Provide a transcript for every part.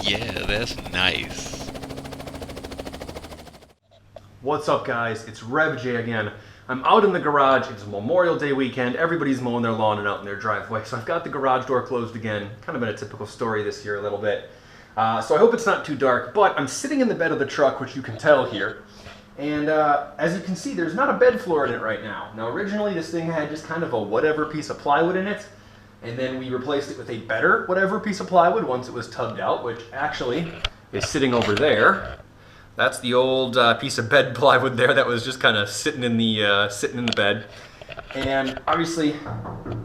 Yeah, that's nice. What's up, guys? It's Rev J again. I'm out in the garage. It's Memorial Day weekend. Everybody's mowing their lawn and out in their driveway. So I've got the garage door closed again. Kind of been a typical story this year a little bit. So I hope it's not too dark, but I'm sitting in the bed of the truck, which you can tell here. And as you can see, there's not a bed floor in it right now. Now, originally this thing had just kind of a whatever piece of plywood in it. And then we replaced it with a better whatever piece of plywood once it was tubbed out, which actually is sitting over there. That's the old piece of bed plywood there that was just kind of sitting in the bed. And obviously,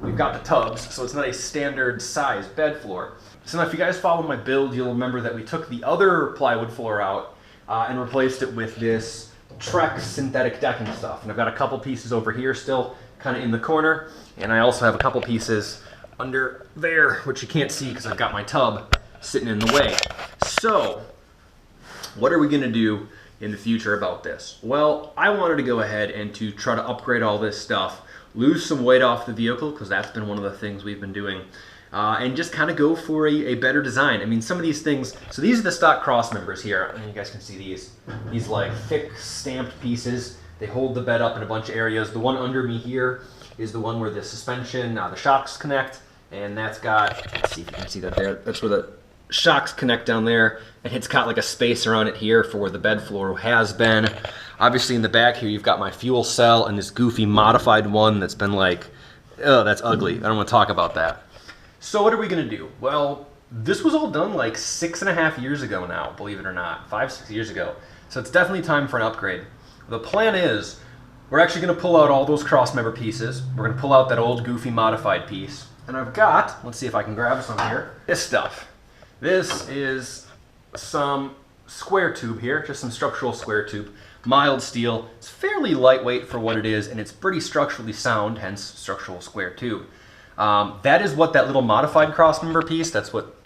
we've got the tubs, so it's not a standard size bed floor. So now if you guys follow my build, you'll remember that we took the other plywood floor out and replaced it with this Trex synthetic decking stuff. And I've got a couple pieces over here still kind of in the corner. And I also have a couple pieces under there, which you can't see because I've got my tub sitting in the way. So, what are we gonna do in the future about this? Well, I wanted to go ahead and to try to upgrade all this stuff, lose some weight off the vehicle, because that's been one of the things we've been doing, and just kind of go for a better design. I mean, some of these things, so these are the stock cross members here, and you guys can see these like thick stamped pieces. They hold the bed up in a bunch of areas. The one under me here is the one where the suspension, the shocks connect, and that's got, let's see if you can see that there, that's where the shocks connect down there, and it's got like a space around it here for where the bed floor has been. Obviously in the back here you've got my fuel cell and this goofy modified one that's been like, oh, that's ugly. I don't want to talk about that. So what are we gonna do? Well, this was all done like 6.5 years ago now, believe it or not, 5-6 years ago. So it's definitely time for an upgrade. The plan is we're actually gonna pull out all those crossmember pieces. We're gonna pull out that old goofy modified piece. And I've got, let's see if I can grab some here, this stuff. This is some square tube here, just some structural square tube, mild steel. It's fairly lightweight for what it is, and it's pretty structurally sound, hence structural square tube. That is what that little modified crossmember piece, that's what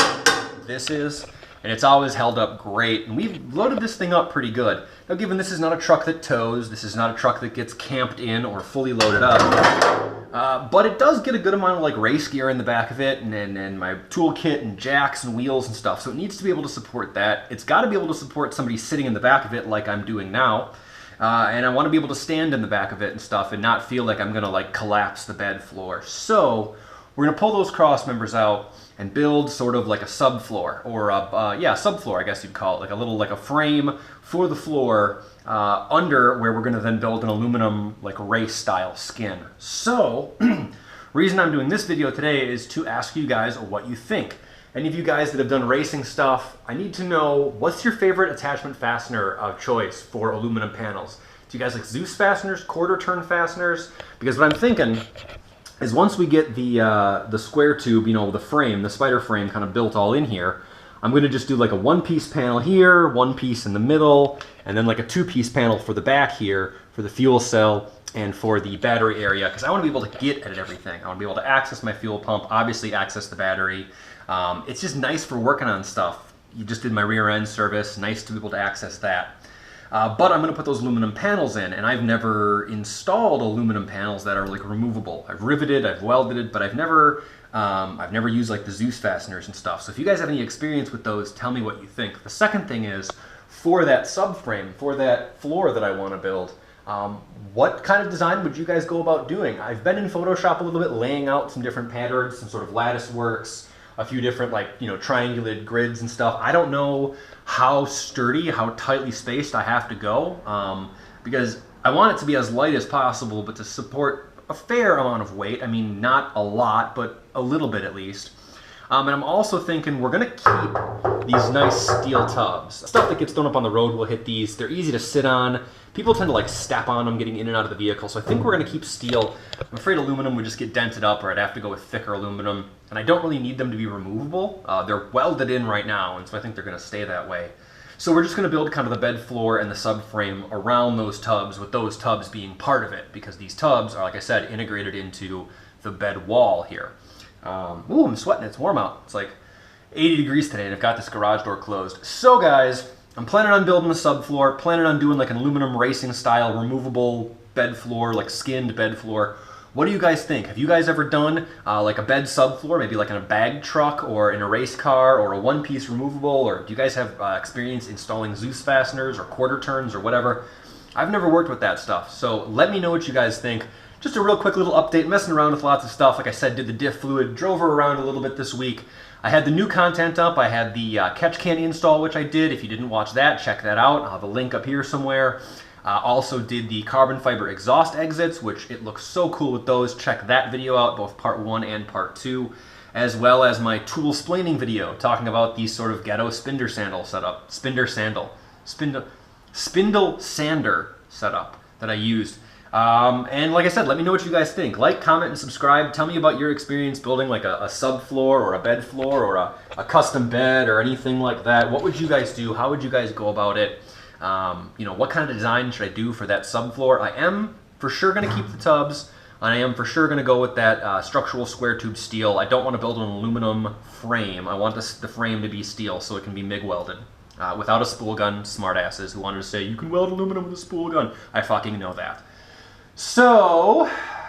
this is, and it's always held up great, and we've loaded this thing up pretty good. Now, given this is not a truck that tows, this is not a truck that gets camped in or fully loaded up, but it does get a good amount of like race gear in the back of it, and my toolkit and jacks and wheels and stuff, so it needs to be able to support that. It's got to be able to support somebody sitting in the back of it like I'm doing now, and I want to be able to stand in the back of it and stuff and not feel like I'm going to like collapse the bed floor. So we're going to pull those cross members out and build sort of like a subfloor, or a, subfloor I guess you'd call it, like a little, like a frame for the floor under where we're gonna then build an aluminum like race style skin. So, reason I'm doing this video today is to ask you guys what you think. Any of you guys that have done racing stuff, I need to know, what's your favorite attachment fastener of choice for aluminum panels? Do you guys like Zeus fasteners, quarter turn fasteners? Because what I'm thinking is once we get the square tube, you know, the frame, the spider frame kind of built all in here, I'm going to just do like a one-piece panel here, one piece in the middle, and then like a two-piece panel for the back here for the fuel cell and for the battery area, because I want to be able to get at everything. I want to be able to access my fuel pump, obviously access the battery. It's just nice for working on stuff. You just did my rear end service, nice to be able to access that. But I'm going to put those aluminum panels in, and I've never installed aluminum panels that are like removable. I've riveted, I've welded it, but I've never used like the Zeus fasteners and stuff. So if you guys have any experience with those, tell me what you think. The second thing is, for that subframe, for that floor that I want to build, what kind of design would you guys go about doing? I've been in Photoshop a little bit, laying out some different patterns, some sort of lattice works, a few different like, you know, triangulated grids and stuff. I don't know how sturdy, how tightly spaced I have to go, because I want it to be as light as possible, but to support a fair amount of weight. I mean, not a lot, but a little bit at least. And I'm also thinking we're gonna keep these nice steel tubs. Stuff that gets thrown up on the road will hit these. They're easy to sit on. People tend to like step on them getting in and out of the vehicle, so I think we're gonna keep steel. I'm afraid aluminum would just get dented up, or I'd have to go with thicker aluminum, and I don't really need them to be removable. They're welded in right now, and so I think they're gonna stay that way. So we're just gonna build kind of the bed floor and the subframe around those tubs, with those tubs being part of it, because these tubs are, like I said, integrated into the bed wall here. Ooh, I'm sweating, it's warm out. It's like 80 degrees today, and I've got this garage door closed. So guys, I'm planning on building a subfloor, planning on doing like an aluminum racing style removable bed floor, like skinned bed floor. What do you guys think? Have you guys ever done like a bed subfloor, maybe like in a bag truck or in a race car or a one-piece removable, or do you guys have experience installing Zeus fasteners or quarter turns or whatever? I've never worked with that stuff, so let me know what you guys think. Just a real quick little update, messing around with lots of stuff. Like I said, did the diff fluid, drove her around a little bit this week. I had the new content up. I had the catch can install, which I did. If you didn't watch that, check that out. I'll have a link up here somewhere. Also did the carbon fiber exhaust exits, which it looks so cool with those. Check that video out, both part 1 and part 2, as well as my tool splaining video talking about the sort of ghetto spindle sander setup that I used. And like I said, let me know what you guys think. Like, comment, and subscribe. Tell me about your experience building like a subfloor or a bed floor or a custom bed or anything like that. What would you guys do? How would you guys go about it? You know, what kind of design should I do for that subfloor? I am for sure going to keep the tubs, and I am for sure going to go with that structural square tube steel. I don't want to build an aluminum frame. I want the frame to be steel so it can be MIG welded. Without a spool gun, smartasses who wanted to say, you can weld aluminum with a spool gun. I fucking know that. So,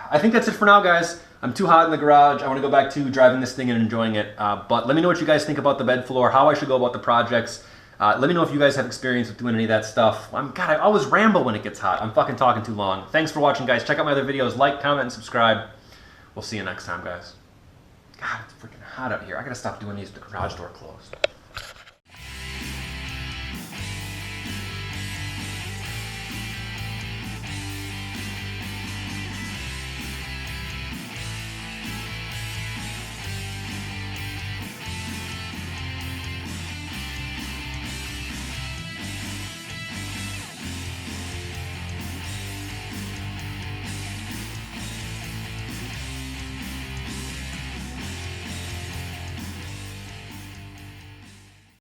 I think that's it for now, guys. I'm too hot in the garage. I want to go back to driving this thing and enjoying it. But let me know what you guys think about the bed floor, how I should go about the projects. Let me know if you guys have experience with doing any of that stuff. God, I always ramble when it gets hot. I'm fucking talking too long. Thanks for watching, guys. Check out my other videos. Like, comment, and subscribe. We'll see you next time, guys. God, it's freaking hot out here. I gotta stop doing these with the garage door closed.